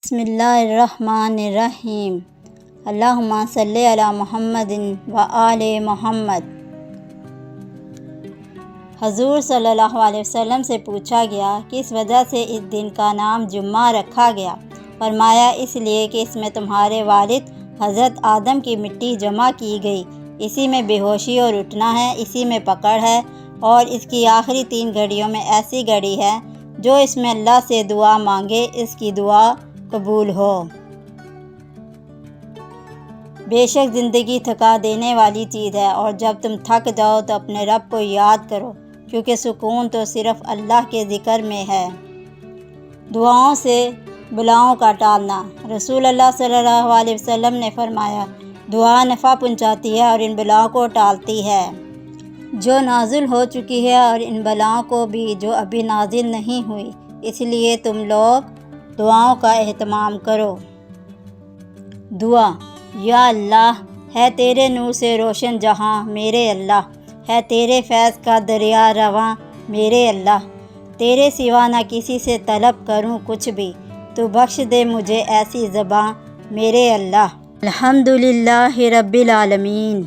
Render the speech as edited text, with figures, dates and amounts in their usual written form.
بسم اللہ الرحمن الرحیم اللہم صلی علی محمد و آل محمد۔ حضور صلی اللہ علیہ وسلم سے پوچھا گیا کس وجہ سے اس دن کا نام جمعہ رکھا گیا؟ فرمایا اس لیے کہ اس میں تمہارے والد حضرت آدم کی مٹی جمع کی گئی، اسی میں بے ہوشی اور اٹھنا ہے، اسی میں پکڑ ہے، اور اس کی آخری 3 گھڑیوں میں ایسی گھڑی ہے جو اس میں اللہ سے دعا مانگے اس کی دعا قبول ہو۔ بے شک زندگی تھکا دینے والی چیز ہے، اور جب تم تھک جاؤ تو اپنے رب کو یاد کرو، کیونکہ سکون تو صرف اللہ کے ذکر میں ہے۔ دعاؤں سے بلاؤں کا ٹالنا۔ رسول اللہ صلی اللہ علیہ وسلم نے فرمایا، دعا نفع پہنچاتی ہے اور ان بلاؤں کو ٹالتی ہے جو نازل ہو چکی ہے، اور ان بلاؤں کو بھی جو ابھی نازل نہیں ہوئی۔ اس لیے تم لوگ دعاؤں کا اہتمام کرو۔ دعا: یا اللہ، ہے تیرے نور سے روشن جہاں میرے اللہ، ہے تیرے فیض کا دریا رواں میرے اللہ، تیرے سوا نہ کسی سے طلب کروں کچھ بھی، تو بخش دے مجھے ایسی زباں میرے اللہ۔ الحمدللہ رب العالمین۔